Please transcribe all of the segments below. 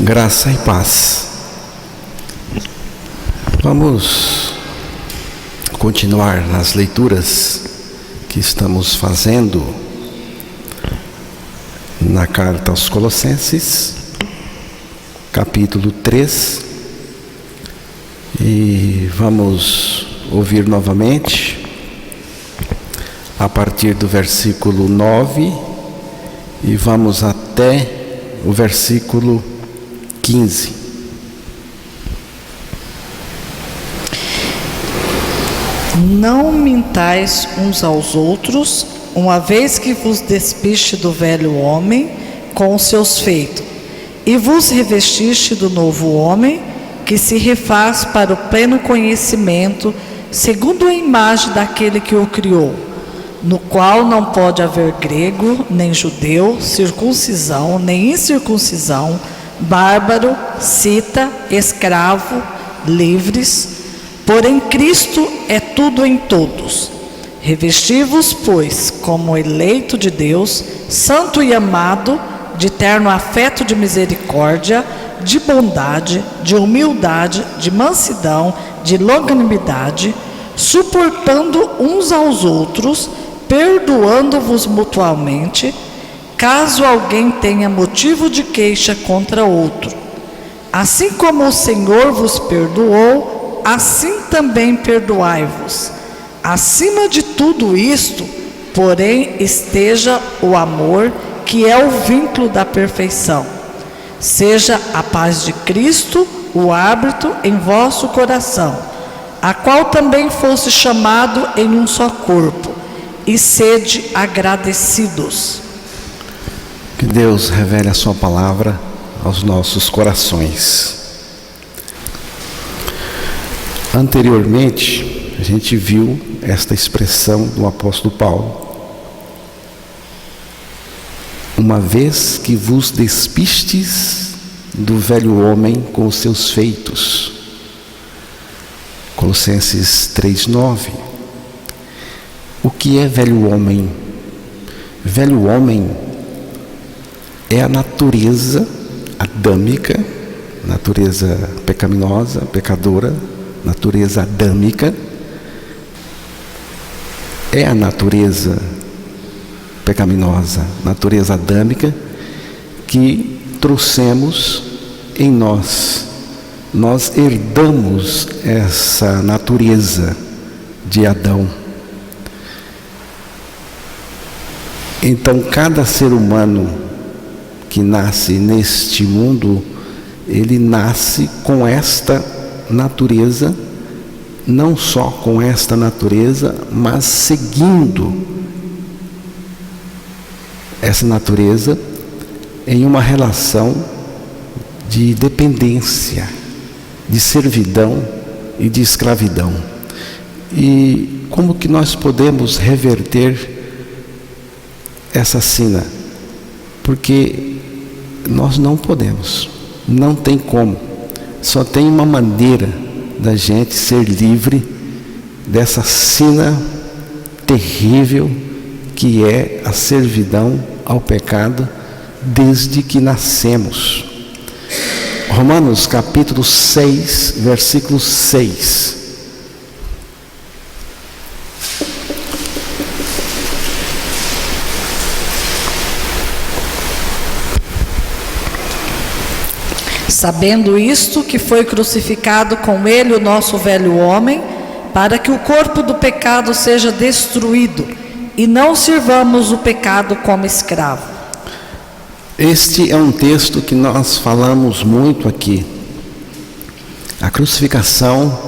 Graça e paz. Vamos continuar nas leituras que estamos fazendo na carta aos Colossenses, capítulo 3, e vamos ouvir novamente a partir do versículo 9 e vamos até o versículo 15. Não mintais uns aos outros, uma vez que vos despiste do velho homem com os seus feitos, e vos revestiste do novo homem, que se refaz para o pleno conhecimento, segundo a imagem daquele que o criou, no qual não pode haver grego, nem judeu, circuncisão, nem incircuncisão, bárbaro, cita, escravo, livres, porém Cristo é tudo em todos. Revesti-vos, pois, como eleito de Deus, santo e amado, de terno afeto de misericórdia, de bondade, de humildade, de mansidão, de longanimidade, suportando uns aos outros, perdoando-vos mutualmente, caso alguém tenha motivo de queixa contra outro. Assim como o Senhor vos perdoou, assim também perdoai-vos. Acima de tudo isto, porém, esteja o amor, que é o vínculo da perfeição. Seja a paz de Cristo o árbitro em vosso coração, a qual também fosse chamado em um só corpo, e sede agradecidos. Que Deus revele a sua palavra aos nossos corações. Anteriormente, a gente viu esta expressão do apóstolo Paulo: uma vez que vos despistes do velho homem com os seus feitos. Colossenses 3:9. O que é velho homem? Velho homem é a natureza adâmica, natureza pecaminosa, pecadora, natureza adâmica, é a natureza pecaminosa, natureza adâmica que trouxemos em nós. Nós herdamos essa natureza de Adão. Então, cada ser humano que nasce neste mundo, ele nasce com esta natureza, não só com esta natureza, mas seguindo essa natureza em uma relação de dependência, de servidão e de escravidão. E como que nós podemos reverter essa sina? Porque nós não podemos, não tem como. Só tem uma maneira da gente ser livre dessa sina terrível que é a servidão ao pecado desde que nascemos. Romanos capítulo 6, versículo 6. Sabendo isto, que foi crucificado com ele o nosso velho homem, para que o corpo do pecado seja destruído, e não sirvamos o pecado como escravo. Este é um texto que nós falamos muito aqui. A crucificação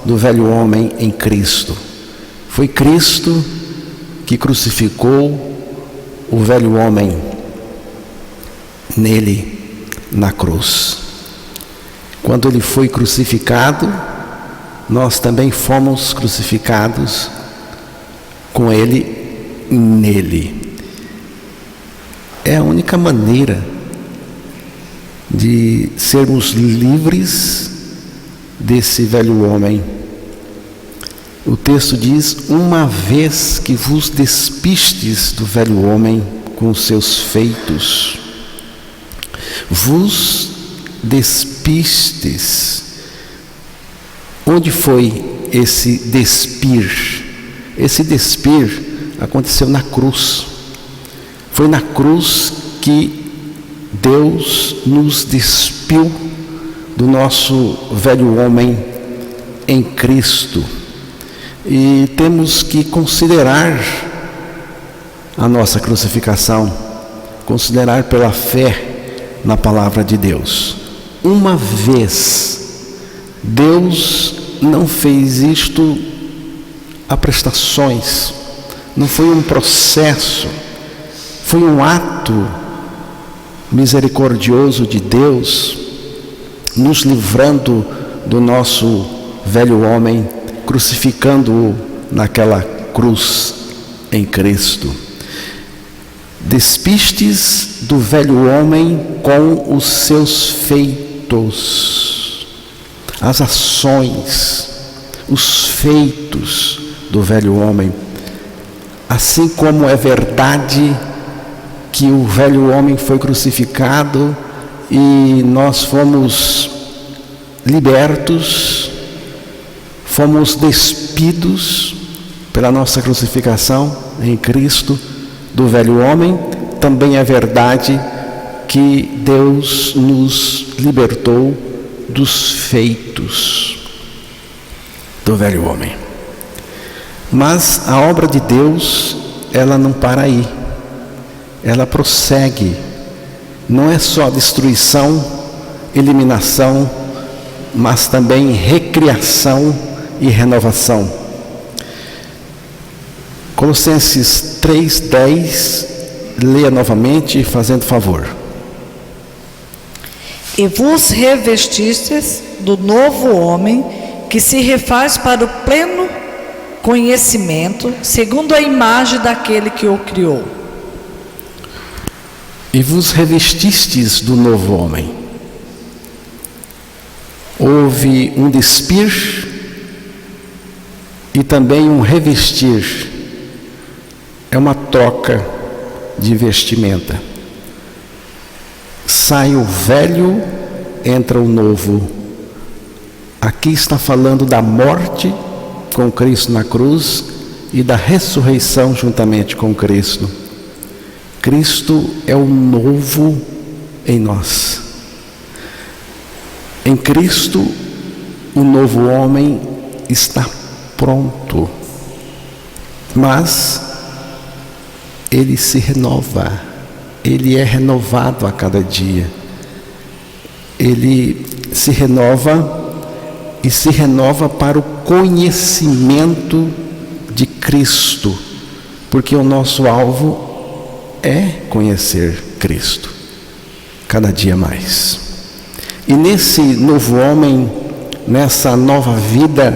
do velho homem em Cristo. Foi Cristo que crucificou o velho homem nele, na cruz. Quando ele foi crucificado, nós também fomos crucificados com ele nele. É a única maneira de sermos livres desse velho homem. O texto diz: uma vez que vos despistes do velho homem com os seus feitos. Vos despistes. Onde foi esse despir? Esse despir aconteceu na cruz. Foi na cruz que Deus nos despiu do nosso velho homem em Cristo. E temos que considerar a nossa crucificação, considerar pela fé na palavra de Deus. Uma vez, Deus não fez isto a prestações, não foi um processo, foi um ato misericordioso de Deus, nos livrando do nosso velho homem, crucificando-o naquela cruz em Cristo. Despistes do velho homem com os seus feitos, as ações, os feitos do velho homem. Assim como é verdade que o velho homem foi crucificado e nós fomos libertos, fomos despidos pela nossa crucificação em Cristo do velho homem, também é verdade que Deus nos libertou dos feitos do velho homem. Mas a obra de Deus, ela não para aí, ela prossegue. Não é só destruição, eliminação, mas também recriação e renovação. Colossenses 3:10, leia novamente, fazendo favor. E vos revestistes do novo homem, que se refaz para o pleno conhecimento, segundo a imagem daquele que o criou. E vos revestistes do novo homem. Houve um despir e também um revestir. É uma troca de vestimenta. Sai o velho, entra o novo. Aqui está falando da morte com Cristo na cruz e da ressurreição juntamente com Cristo. Cristo é o novo em nós. Em Cristo, o novo homem está pronto, mas ele se renova, ele é renovado a cada dia. Ele se renova e se renova para o conhecimento de Cristo, porque o nosso alvo é conhecer Cristo cada dia mais. E nesse novo homem, nessa nova vida,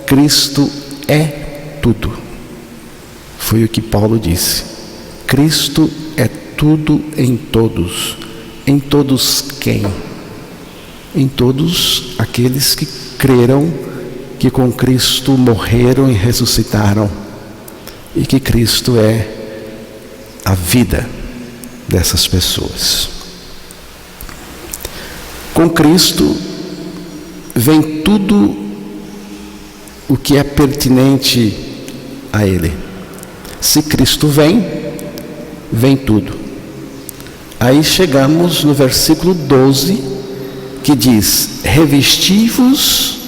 Cristo é tudo. Foi o que Paulo disse. Cristo é tudo em todos. Em todos quem? Em todos aqueles que creram que com Cristo morreram e ressuscitaram, e que Cristo é a vida dessas pessoas. Com Cristo vem tudo o que é pertinente a Ele. Se Cristo vem, vem tudo. Aí chegamos no versículo 12, que diz: revesti-vos,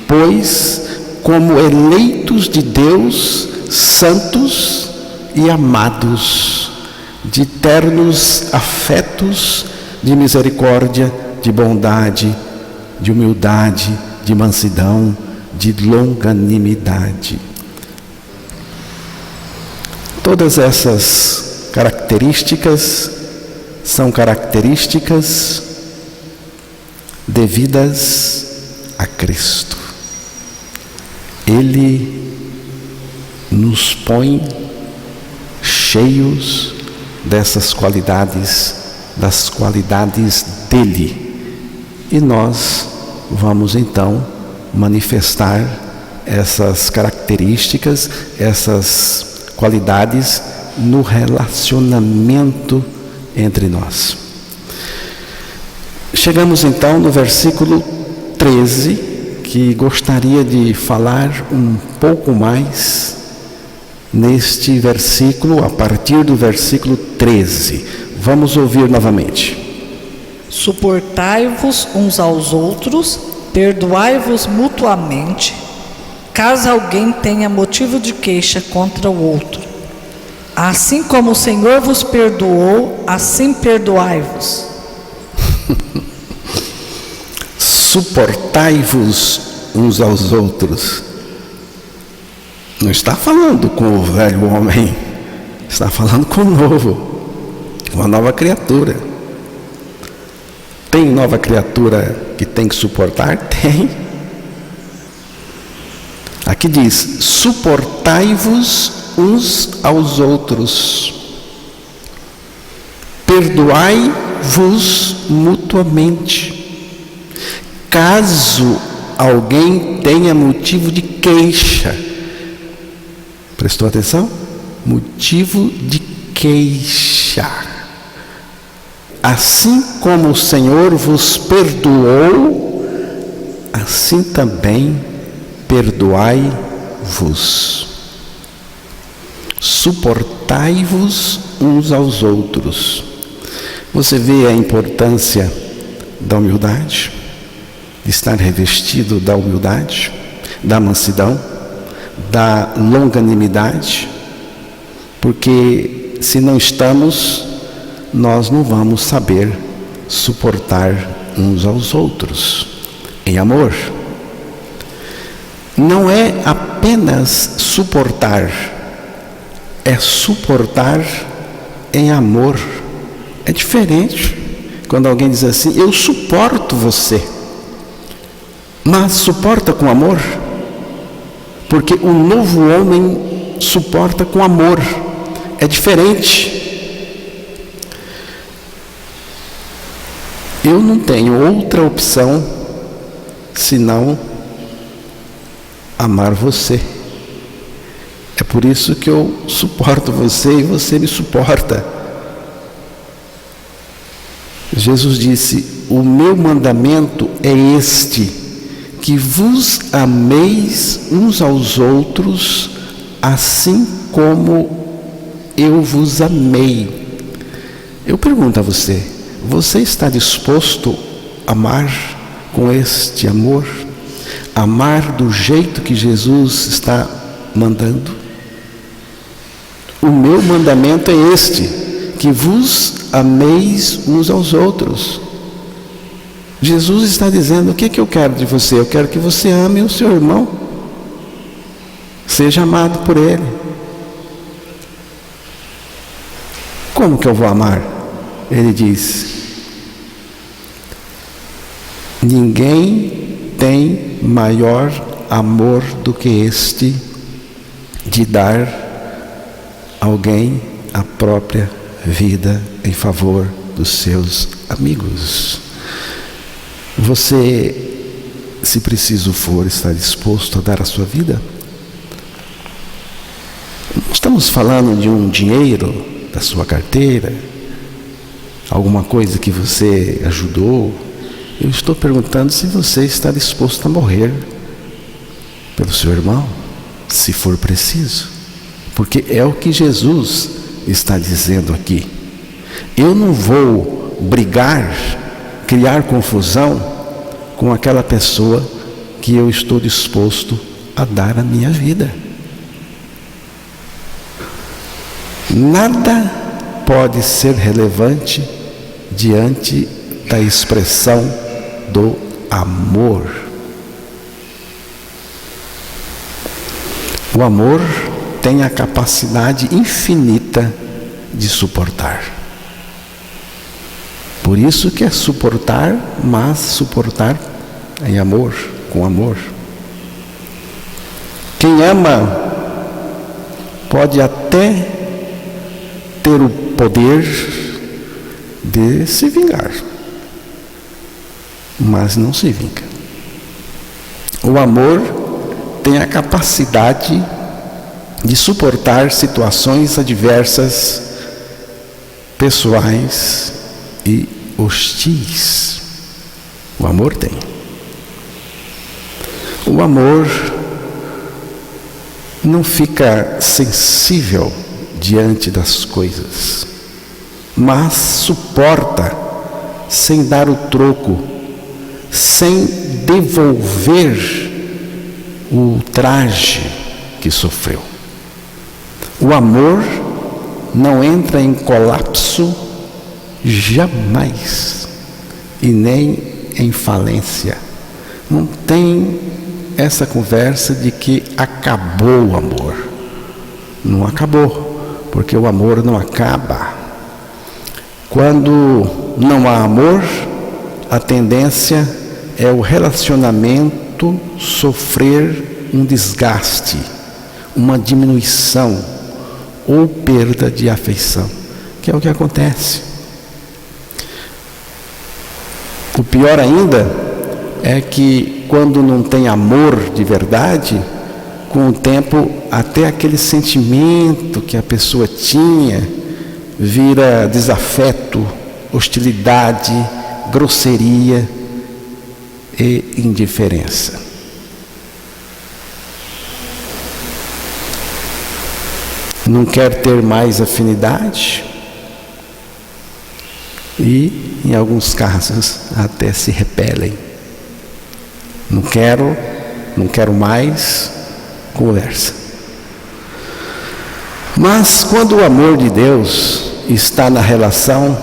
pois, como eleitos de Deus, santos e amados, de ternos afetos, de misericórdia, de bondade, de humildade, de mansidão, de longanimidade. Todas essas características são características devidas a Cristo. Ele nos põe cheios dessas qualidades, das qualidades dele. E nós vamos então manifestar essas características, essas qualidades no relacionamento entre nós. chegamos então no versículo 13, que gostaria de falar um pouco mais neste versículo, a partir do versículo 13. Vamos ouvir novamente. Suportai-vos uns aos outros, perdoai-vos mutuamente, caso alguém tenha motivo de queixa contra o outro. Assim como o Senhor vos perdoou, assim perdoai-vos. Suportai-vos uns aos outros. Não está falando com o velho homem, está falando com o novo, com a nova criatura. Tem nova criatura que tem que suportar? Tem. Aqui diz: suportai-vos uns aos outros, perdoai-vos mutuamente, caso alguém tenha motivo de queixa. Prestou atenção? Motivo de queixa. Assim como o Senhor vos perdoou, assim também perdoai-vos. Suportai-vos uns aos outros. Você vê a importância da humildade, de estar revestido da humildade, da mansidão, da longanimidade, porque se não estamos, nós não vamos saber suportar uns aos outros em amor. Não é apenas suportar, é suportar em amor. É diferente quando alguém diz assim: eu suporto você, mas suporta com amor, porque o novo homem suporta com amor. É diferente. Eu não tenho outra opção senão amar você. É por isso que eu suporto você e você me suporta. Jesus disse: o meu mandamento é este, que vos ameis uns aos outros, assim como eu vos amei. Eu pergunto a você: você está disposto a amar com este amor? Amar do jeito que Jesus está mandando? O meu mandamento é este, que vos ameis uns aos outros. Jesus está dizendo: o que eu quero de você? Eu quero que você ame o seu irmão, seja amado por ele. Como que eu vou amar? Ele diz: ninguém tem maior amor do que este, de dar a alguém a própria vida em favor dos seus amigos. Você, se preciso for, está disposto a dar a sua vida? Não estamos falando de um dinheiro da sua carteira, alguma coisa que você ajudou. Eu estou perguntando se você está disposto a morrer pelo seu irmão, se for preciso, porque é o que Jesus está dizendo aqui. Eu não vou brigar, criar confusão com aquela pessoa que eu estou disposto a dar a minha vida. Nada pode ser relevante diante da expressão do amor. O amor tem a capacidade infinita de suportar. Por isso que é suportar, mas suportar em amor, com amor. Quem ama pode até ter o poder de se vingar, mas não se vinga. O amor tem a capacidade de suportar situações adversas, pessoais e hostis. O amor tem. O amor não fica sensível diante das coisas, mas suporta sem dar o troco, sem devolver o ultraje que sofreu. O amor não entra em colapso jamais, e nem em falência. Não tem essa conversa de que acabou o amor. Não acabou, porque o amor não acaba. Quando não há amor, a tendência é o relacionamento sofrer um desgaste, uma diminuição ou perda de afeição, que é o que acontece. O pior ainda é que quando não tem amor de verdade, com o tempo até aquele sentimento que a pessoa tinha vira desafeto, hostilidade, grosseria e indiferença. Não quer ter mais afinidade e, em alguns casos, até se repelem. Não quero mais, conversa. Mas quando o amor de Deus está na relação,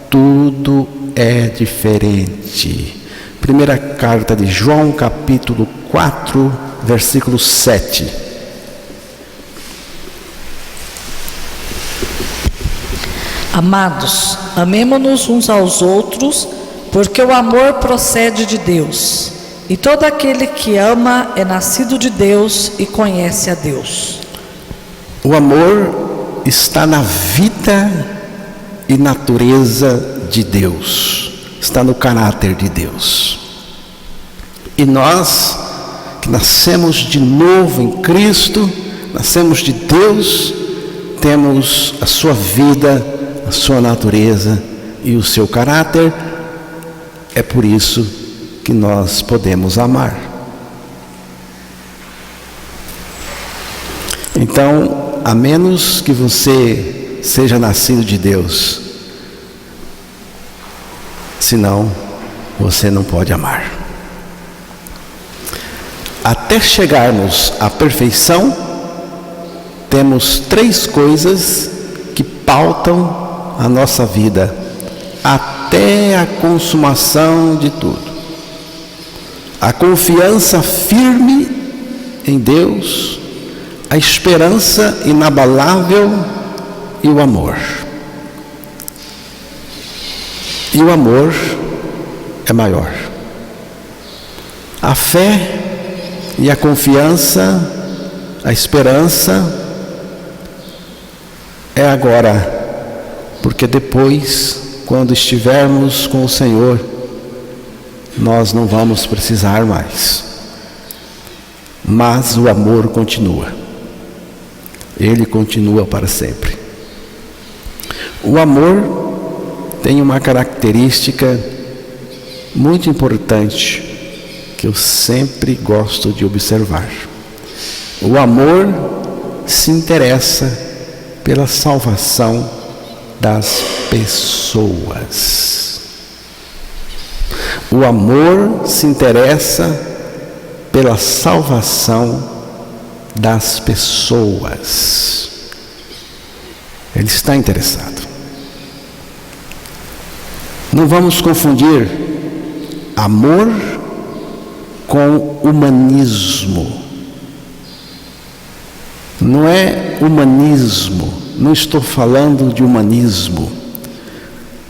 tudo é diferente. Primeira carta de João, capítulo 4, versículo 7. Amados, amemo-nos uns aos outros, porque o amor procede de Deus. E todo aquele que ama é nascido de Deus e conhece a Deus. O amor está na vida e natureza de Deus, está no caráter de Deus. E nós, que nascemos de novo em Cristo, nascemos de Deus, temos a sua vida, a sua natureza e o seu caráter. É por isso que nós podemos amar. Então, a menos que você seja nascido de Deus, senão você não pode amar. Até chegarmos à perfeição, temos 3 coisas que pautam a nossa vida até a consumação de tudo. A confiança firme em Deus, a esperança inabalável e o amor. E o amor é maior. A fé e a confiança, a esperança é agora, porque depois, quando estivermos com o Senhor, nós não vamos precisar mais. Mas o amor continua. Ele continua para sempre. O amor tem uma característica muito importante que eu sempre gosto de observar. O amor se interessa pela salvação das pessoas. O amor se interessa pela salvação das pessoas. Ele está interessado. Não vamos confundir amor com humanismo. Não é humanismo, não estou falando de humanismo.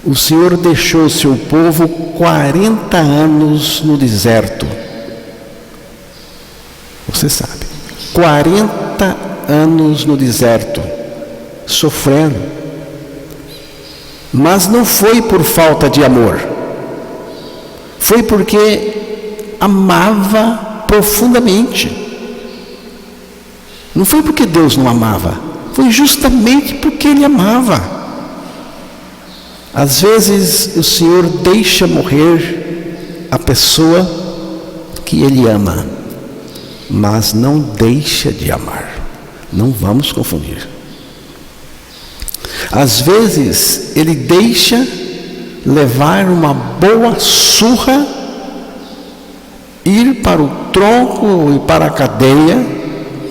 O Senhor deixou seu povo 40 anos no deserto. Você sabe, 40 anos no deserto, sofrendo. Mas não foi por falta de amor. Foi porque amava profundamente. Não foi porque Deus não amava, foi justamente porque Ele amava. Às vezes o Senhor deixa morrer a pessoa que ele ama, mas não deixa de amar. Não vamos confundir. Às vezes ele deixa levar uma boa surra, ir para o tronco e para a cadeia,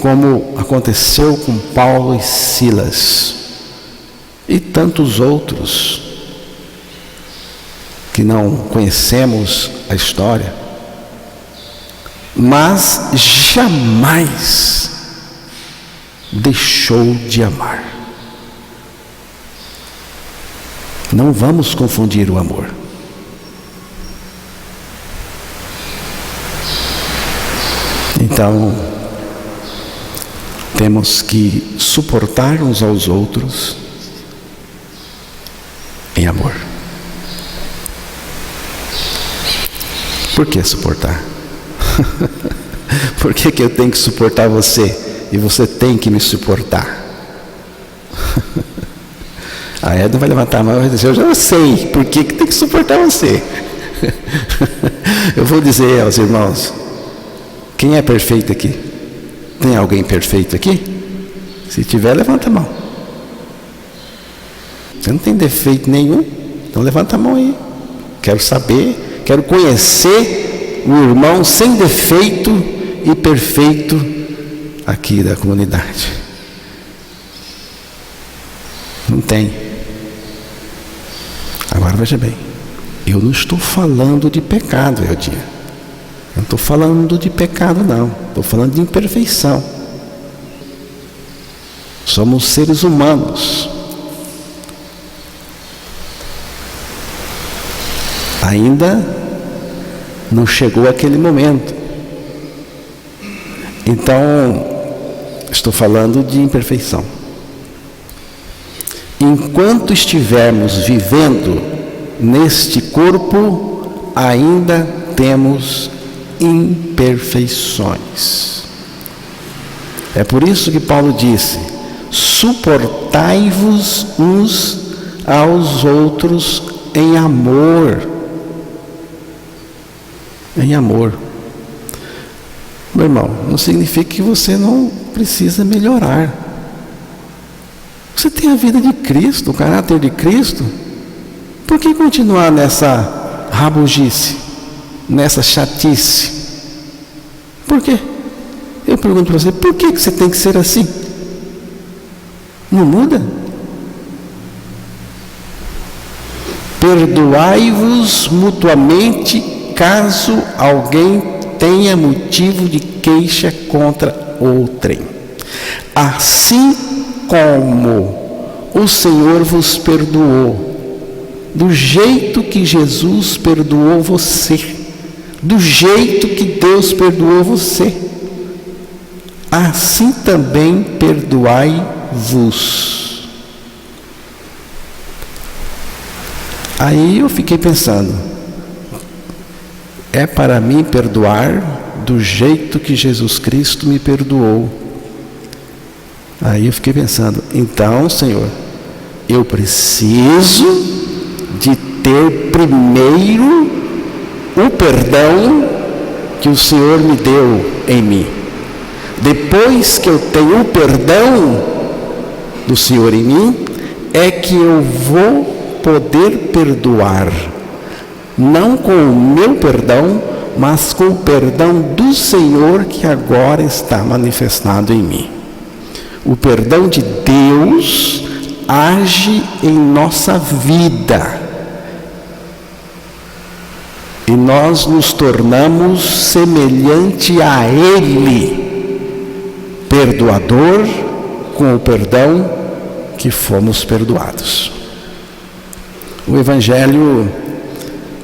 como aconteceu com Paulo e Silas e tantos outros que não conhecemos a história, mas jamais deixou de amar. Não vamos confundir o amor. Então, temos que suportar uns aos outros em amor. Por que suportar? Por que eu tenho que suportar você e você tem que me suportar? A Edna vai levantar a mão e vai dizer: eu já sei por que tem que suportar você. Eu vou dizer aos irmãos: quem é perfeito aqui? Tem alguém perfeito aqui? Se tiver, levanta a mão. Você não tem defeito nenhum? Então levanta a mão aí. Quero saber, quero conhecer o irmão sem defeito e perfeito aqui da comunidade. Não tem. Agora veja bem, eu não estou falando de pecado, Eldia. Eu não estou falando de pecado, não. Estou falando de imperfeição. Somos seres humanos. Ainda não chegou aquele momento. Então, estou falando de imperfeição. Enquanto estivermos vivendo neste corpo, ainda temos imperfeições. É por isso que Paulo disse: suportai-vos uns aos outros em amor. Em amor. Meu irmão, não significa que você não precisa melhorar. Você tem a vida de Cristo, o caráter de Cristo. Por que continuar nessa rabugice, nessa chatice? Por quê? Eu pergunto para você: por que você tem que ser assim? Não muda? Perdoai-vos mutuamente, caso alguém tenha motivo de queixa contra outrem. Assim como o Senhor vos perdoou, do jeito que Jesus perdoou você, do jeito que Deus perdoou você, assim também perdoai-vos. Aí eu fiquei pensando: é para mim perdoar do jeito que Jesus Cristo me perdoou. Aí eu fiquei pensando: então, Senhor, eu preciso de ter primeiro o perdão que o Senhor me deu em mim. Depois que eu tenho o perdão do Senhor em mim, é que eu vou poder perdoar. Não com o meu perdão, mas com o perdão do Senhor que agora está manifestado em mim. O perdão de Deus age em nossa vida. E nós nos tornamos semelhante a Ele, perdoador com o perdão que fomos perdoados. O Evangelho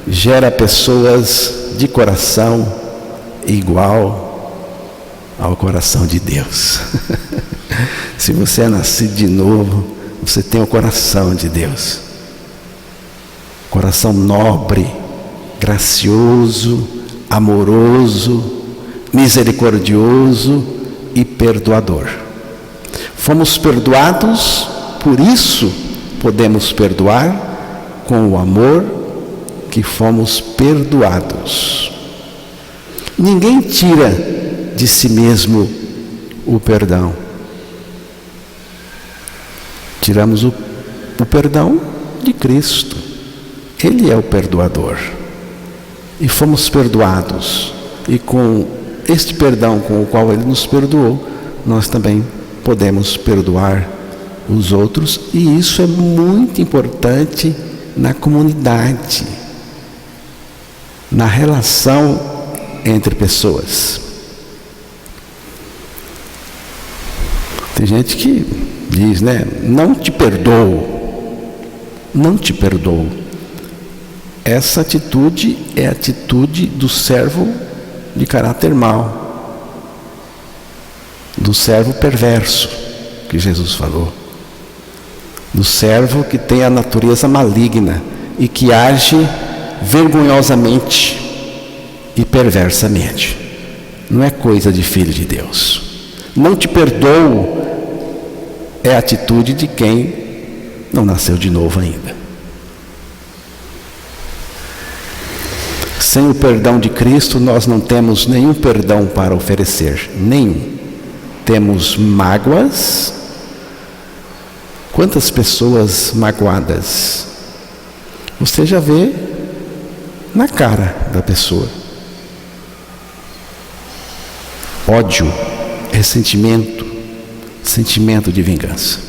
gera pessoas de coração igual ao coração de Deus. Se você é nascido de novo, você tem o coração de Deus. Coração nobre, gracioso, amoroso, misericordioso e perdoador. Fomos perdoados, por isso podemos perdoar com o amor que fomos perdoados. Ninguém tira de si mesmo o perdão. Tiramos o perdão de Cristo. Ele é o perdoador. E fomos perdoados. E com este perdão com o qual Ele nos perdoou, nós também podemos perdoar os outros. E isso é muito importante na comunidade, na relação entre pessoas. Tem gente que diz, né? Não te perdoo. Não te perdoo. Essa atitude é a atitude do servo de caráter mau, do servo perverso, que Jesus falou, do servo que tem a natureza maligna e que age vergonhosamente e perversamente. Não é coisa de filho de Deus. Não te perdoo é a atitude de quem não nasceu de novo ainda. Sem o perdão de Cristo, nós não temos nenhum perdão para oferecer. Nenhum. Temos mágoas. Quantas pessoas magoadas você já vê na cara da pessoa? Ódio, ressentimento, sentimento de vingança.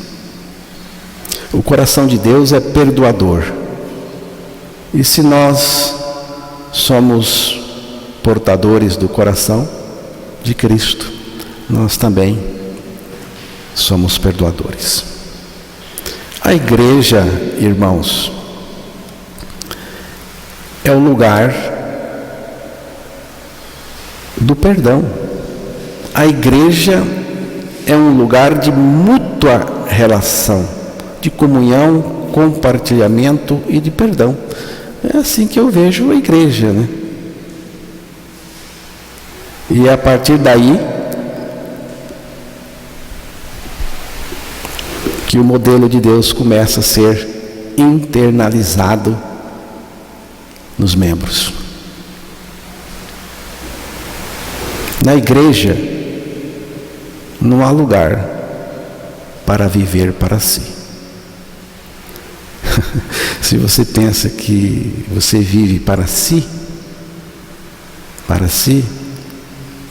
O coração de Deus é perdoador. E se nós somos portadores do coração de Cristo, nós também somos perdoadores. A igreja, irmãos, é o lugar do perdão. A igreja é um lugar de mútua relação, de comunhão, compartilhamento e de perdão. É assim que eu vejo a igreja, né? E a partir daí que o modelo de Deus começa a ser internalizado nos membros. Na igreja não há lugar para viver para si. Se você pensa que você vive para si,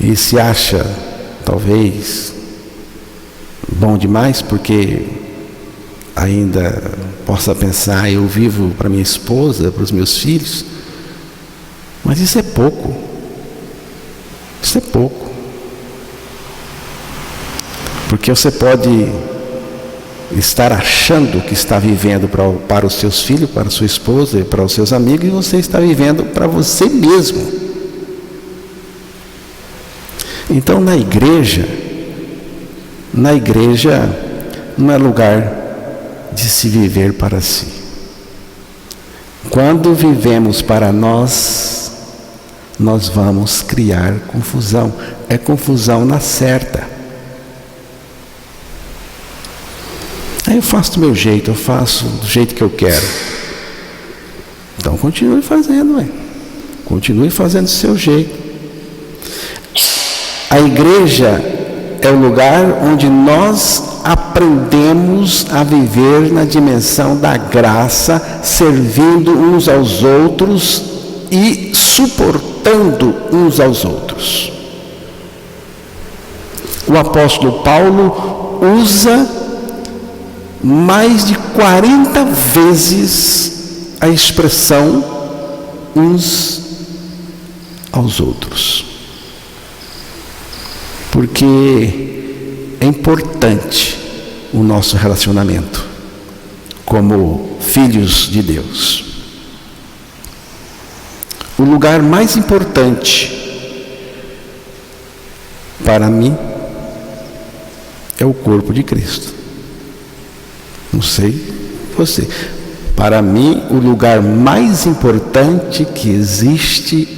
e se acha talvez bom demais, porque ainda possa pensar, eu vivo para minha esposa, para os meus filhos, mas isso é pouco. Isso é pouco. Porque você pode estar achando que está vivendo para os seus filhos, para a sua esposa e para os seus amigos, e você está vivendo para você mesmo. Então na igreja não é lugar de se viver para si. Quando vivemos para nós, nós vamos criar confusão. É confusão na certa. Aí eu faço do meu jeito, eu faço do jeito que eu quero. Então continue fazendo, continue fazendo do seu jeito. A igreja é o lugar onde nós aprendemos a viver na dimensão da graça, servindo uns aos outros e suportando uns aos outros. O apóstolo Paulo usa mais de 40 vezes a expressão uns aos outros. Porque é importante o nosso relacionamento como filhos de Deus. O lugar mais importante para mim é o corpo de Cristo. Não sei você. Para mim, o lugar mais importante que existe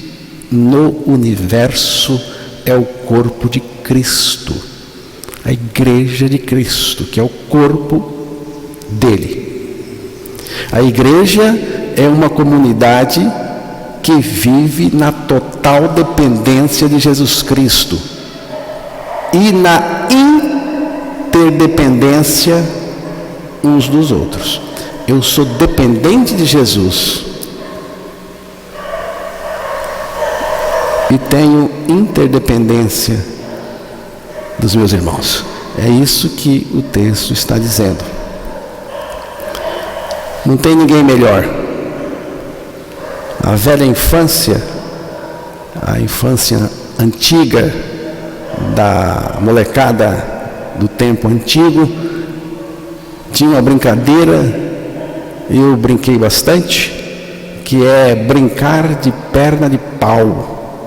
no universo é o corpo de Cristo. A igreja de Cristo, que é o corpo dele. A igreja é uma comunidade que vive na total dependência de Jesus Cristo e na interdependência uns dos outros. Eu sou dependente de Jesus e tenho interdependência dos meus irmãos. É isso que o texto está dizendo. Não tem ninguém melhor. A velha infância, a infância antiga da molecada do tempo antigo, tinha uma brincadeira, eu brinquei bastante, que é brincar de perna de pau.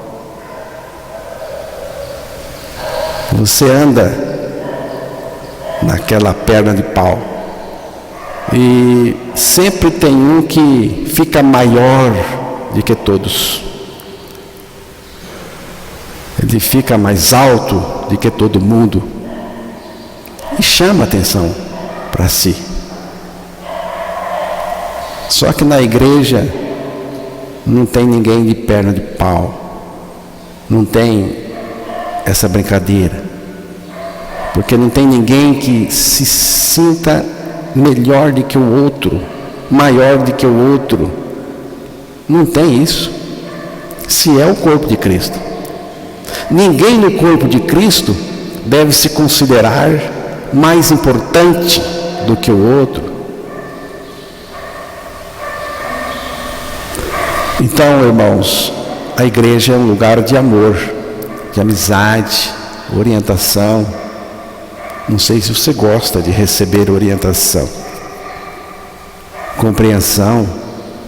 Você anda naquela perna de pau e sempre tem um que fica maior do que todos. Ele fica mais alto do que todo mundo e chama atenção para si. Só que na igreja não tem ninguém de perna de pau, não tem essa brincadeira, porque não tem ninguém que se sinta melhor do que o outro, maior do que o outro. Não tem isso. Se é o corpo de Cristo, ninguém no corpo de Cristo deve se considerar mais importante do que o outro. Então, irmãos, a igreja é um lugar de amor, de amizade, orientação. Não sei se você gosta de receber orientação, compreensão,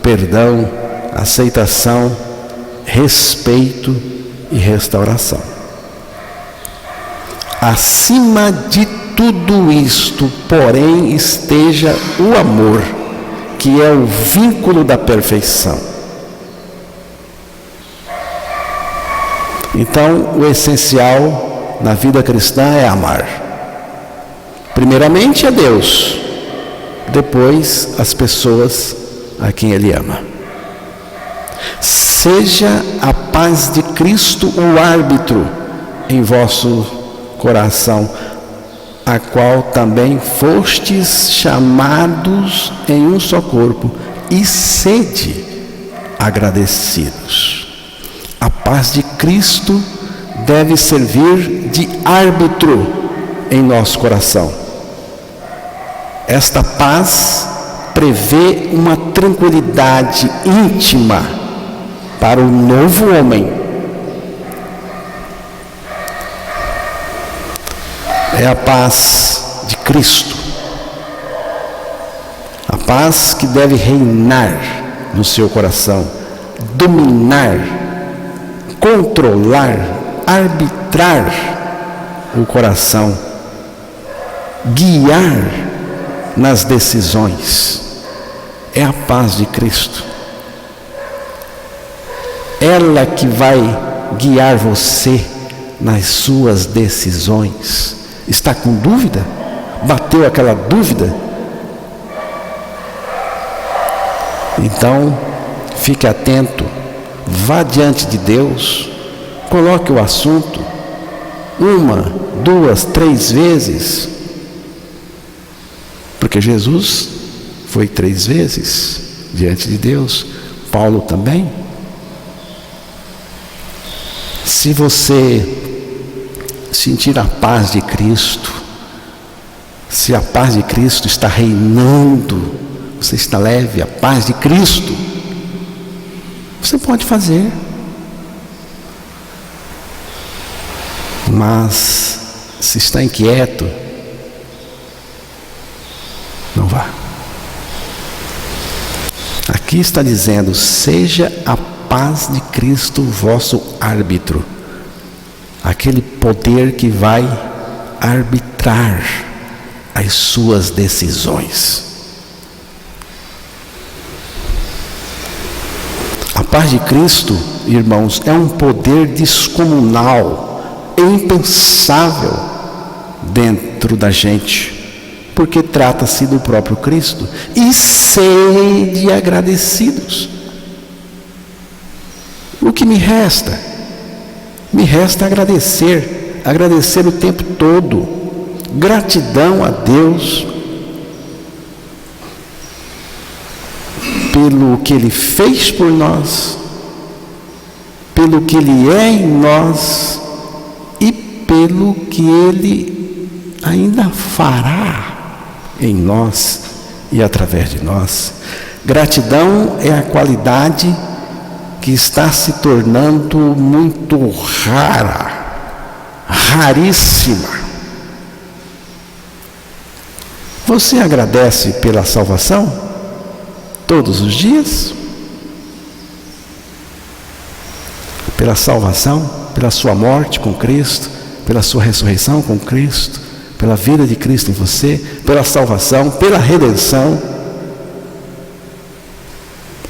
perdão, aceitação, respeito e restauração. Acima de tudo isto, porém, esteja o amor, que é o vínculo da perfeição. Então, o essencial na vida cristã é amar. Primeiramente a Deus, depois as pessoas a quem Ele ama. Seja a paz de Cristo o árbitro em vosso coração, a qual também fostes chamados em um só corpo, e sede agradecidos. A paz de Cristo deve servir de árbitro em nosso coração. Esta paz prevê uma tranquilidade íntima para o novo homem. É a paz de Cristo. A paz que deve reinar no seu coração, dominar, controlar, arbitrar o coração, guiar nas decisões. É a paz de Cristo. Ela que vai guiar você nas suas decisões. Está com dúvida? Bateu aquela dúvida? Então, fique atento. Vá diante de Deus, coloque o assunto 1, 2, 3 vezes, porque Jesus foi 3 vezes diante de Deus, Paulo também. Se você sentir a paz de Cristo, se a paz de Cristo está reinando, você está leve, a paz de Cristo, você pode fazer, mas se está inquieto, não vá. Aqui está dizendo: seja a paz de Cristo vosso árbitro, aquele poder que vai arbitrar as suas decisões. A paz de Cristo, irmãos, é um poder descomunal, impensável dentro da gente, porque trata-se do próprio Cristo. E sede agradecidos. O que me resta? Me resta agradecer o tempo todo. Gratidão a Deus pelo que Ele fez por nós, pelo que Ele é em nós e pelo que Ele ainda fará em nós e através de nós. Gratidão é a qualidade que está se tornando muito raríssima. Você agradece pela salvação todos os dias? Pela salvação, pela sua morte com Cristo, pela sua ressurreição com Cristo, pela vida de Cristo em você, pela salvação, pela redenção.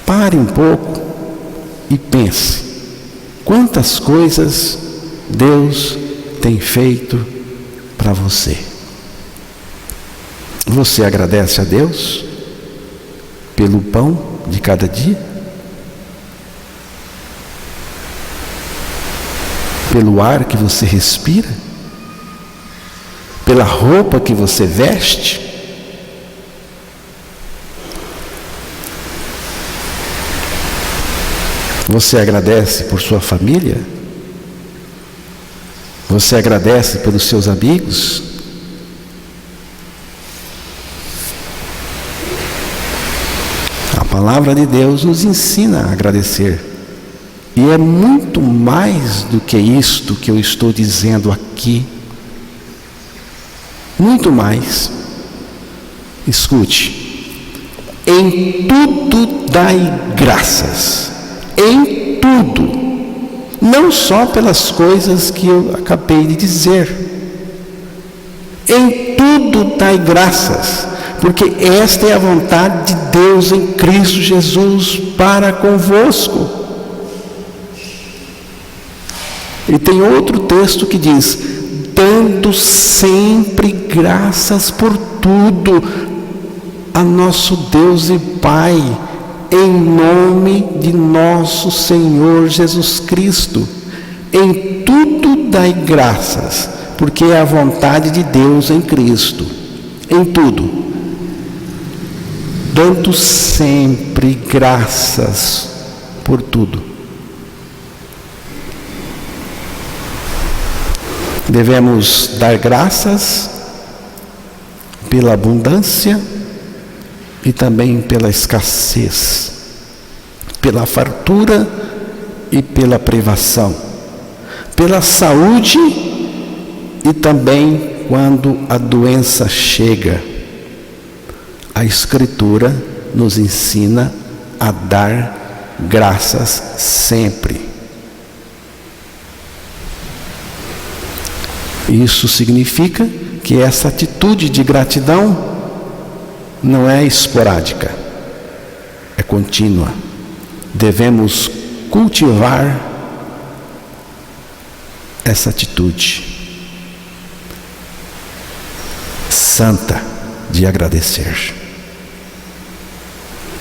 Pare um pouco e pense, quantas coisas Deus tem feito para você. Você agradece a Deus pelo pão de cada dia? Pelo ar que você respira? Pela roupa que você veste? Você agradece por sua família? Você agradece pelos seus amigos? A palavra de Deus nos ensina a agradecer. E é muito mais do que isto que eu estou dizendo aqui. Muito mais. Escute. Em tudo dai graças. Em tudo. Não só pelas coisas que eu acabei de dizer. Em tudo dai graças. Porque esta é a vontade de Deus em Cristo Jesus para convosco. E tem outro texto que diz: dando sempre graças por tudo a nosso Deus e Pai, em nome de nosso Senhor Jesus Cristo. Em tudo dai graças, porque é a vontade de Deus em Cristo. Em tudo. Dando sempre graças por tudo. Devemos dar graças pela abundância e também pela escassez, pela fartura e pela privação, pela saúde e também quando a doença chega. A Escritura nos ensina a dar graças sempre. Isso significa que essa atitude de gratidão não é esporádica, é contínua. Devemos cultivar essa atitude santa de agradecer.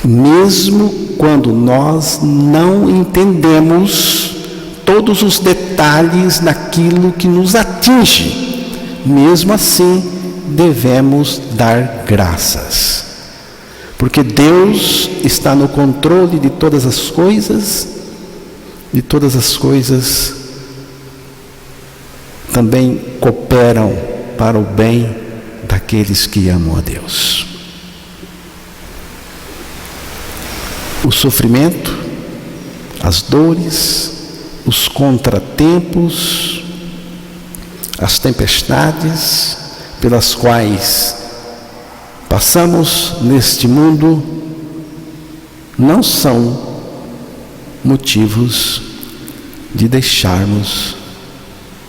Mesmo quando nós não entendemos todos os detalhes naquilo que nos atinge, mesmo assim devemos dar graças, porque Deus está no controle de todas as coisas, e todas as coisas também cooperam para o bem daqueles que amam a Deus. O sofrimento, as dores, os contratempos, as tempestades pelas quais passamos neste mundo não são motivos de deixarmos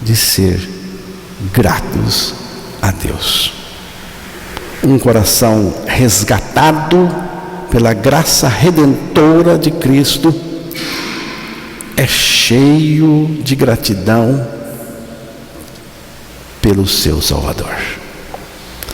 de ser gratos a Deus. Um coração resgatado pela graça redentora de Cristo é cheio de gratidão pelo seu Salvador.